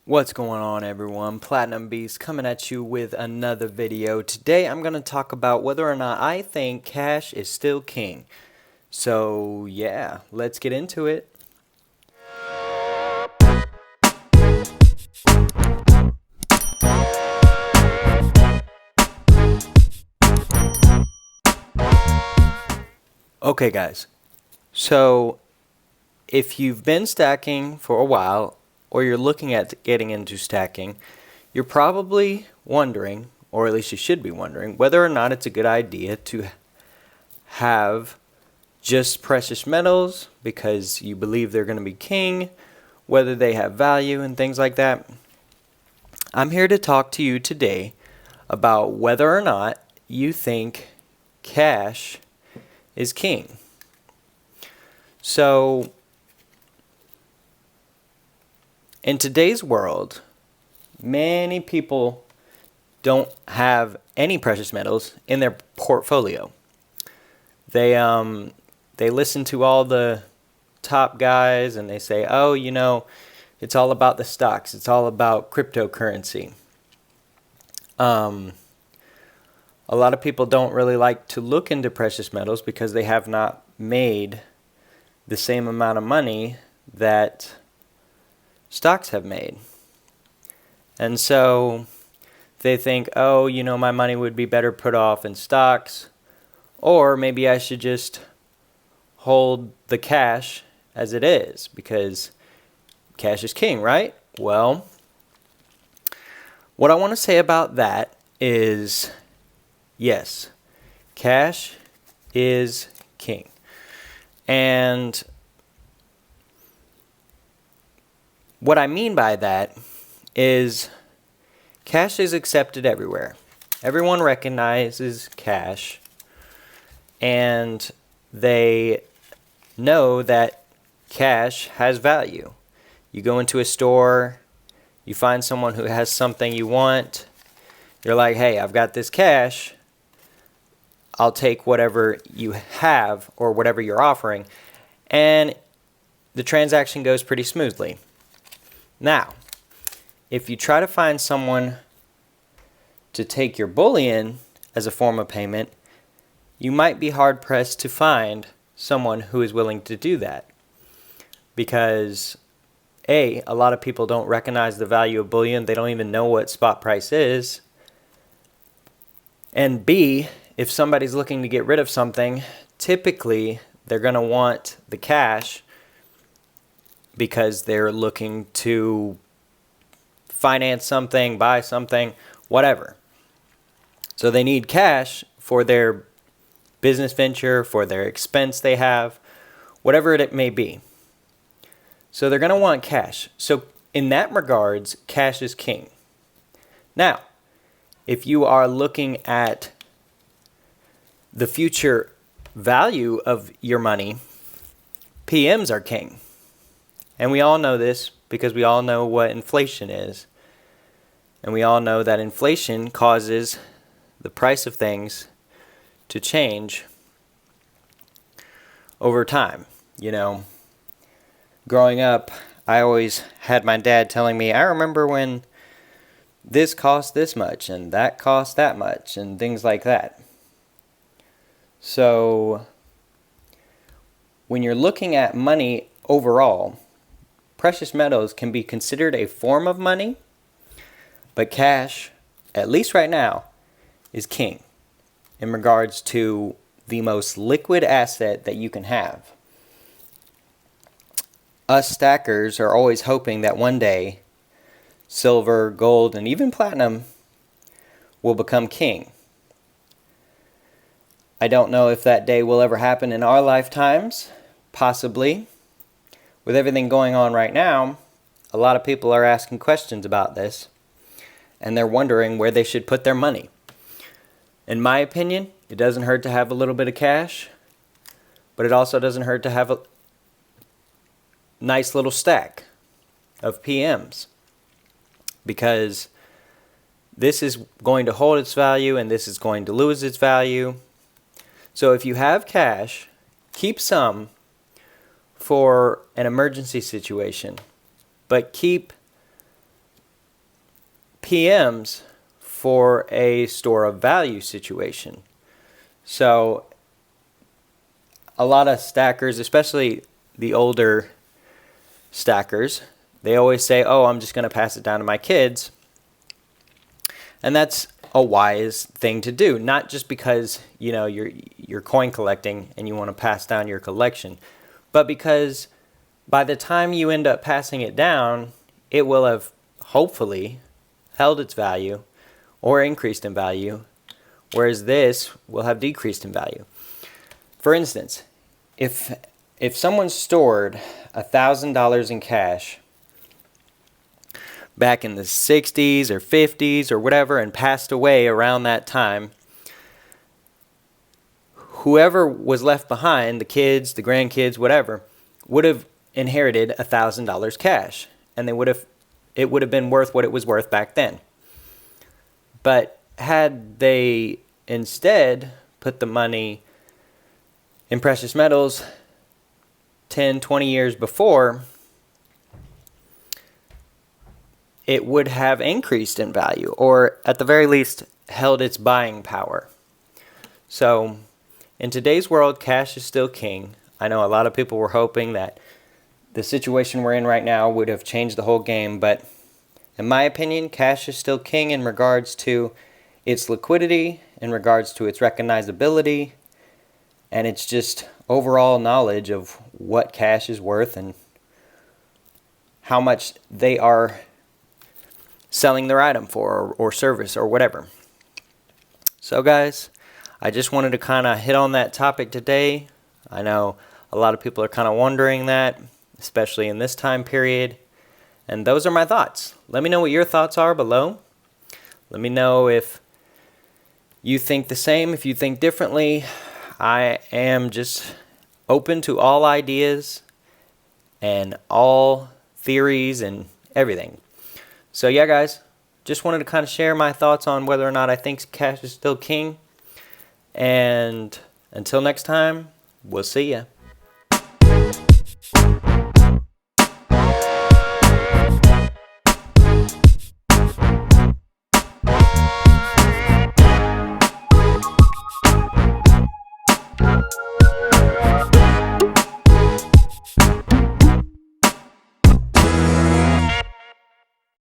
What's going on, everyone? Platinum Beast coming at you with another video. Today I'm going to talk about whether or not I think cash is still king. So yeah, let's get into it. Okay guys, so if you've been stacking for a while or you're looking at getting into stacking, you're probably wondering, or at least you should be wondering, whether or not it's a good idea to have just precious metals because you believe they're going to be king, whether they have value and things like that. I'm here to talk to you today about whether or not you think cash is king. So, in today's world, many people don't have any precious metals in their portfolio. They listen to all the top guys and they say, oh, it's all about the stocks. It's all about cryptocurrency. A lot of people don't really like to look into precious metals because they have not made the same amount of money that stocks have made. And so they think, oh, my money would be better put off in stocks, or maybe I should just hold the cash as it is because cash is king, right? Well, what I want to say about that is, yes, cash is king. And what I mean by that is cash is accepted everywhere. Everyone recognizes cash, and they know that cash has value. You go into a store, you find someone who has something you want, you're like, hey, I've got this cash, I'll take whatever you have or whatever you're offering, and the transaction goes pretty smoothly. Now, if you try to find someone to take your bullion as a form of payment, you might be hard-pressed to find someone who is willing to do that. Because, A, a lot of people don't recognize the value of bullion. They don't even know what spot price is. And B, if somebody's looking to get rid of something, typically they're going to want the cash because they're looking to finance something, buy something, whatever. So they need cash for their business venture, for their expense they have, whatever it may be. So they're going to want cash. So in that regards, cash is king. Now, if you are looking at the future value of your money, PMs are king. And we all know this because we all know what inflation is. And we all know that inflation causes the price of things to change over time. Growing up, I always had my dad telling me, I remember when this cost this much and that cost that much and things like that. So when you're looking at money overall, precious metals can be considered a form of money, but cash, at least right now, is king in regards to the most liquid asset that you can have. Us stackers are always hoping that one day silver, gold, and even platinum will become king. I don't know if that day will ever happen in our lifetimes, possibly. With everything going on right now, a lot of people are asking questions about this, and they're wondering where they should put their money. In my opinion, it doesn't hurt to have a little bit of cash, but it also doesn't hurt to have a nice little stack of PMs, because this is going to hold its value and this is going to lose its value. So if you have cash, keep some for an emergency situation, but keep PMs for a store of value situation. So a lot of stackers, especially the older stackers, they always say, oh, I'm just going to pass it down to my kids. And that's a wise thing to do, not just because, you know, you're coin collecting and you want to pass down your collection, but because by the time you end up passing it down, it will have hopefully held its value or increased in value, whereas this will have decreased in value. For instance, if someone stored $1,000 in cash back in the 60s or 50s or whatever and passed away around that time, whoever was left behind, the kids, the grandkids, whatever, would have inherited $1,000 cash, and it would have been worth what it was worth back then. But had they instead put the money in precious metals 10, 20 years before, it would have increased in value, or at the very least held its buying power. So in today's world, cash is still king. I know a lot of people were hoping that the situation we're in right now would have changed the whole game, but in my opinion, cash is still king in regards to its liquidity, in regards to its recognizability, and it's just overall knowledge of what cash is worth and how much they are selling their item for or service or whatever. So guys, I just wanted to kind of hit on that topic today. I know a lot of people are kind of wondering that, especially in this time period. And those are my thoughts. Let me know what your thoughts are below. Let me know if you think the same, if you think differently. I am just open to all ideas and all theories and everything. So yeah, guys, just wanted to kind of share my thoughts on whether or not I think cash is still king. And until next time, we'll see ya.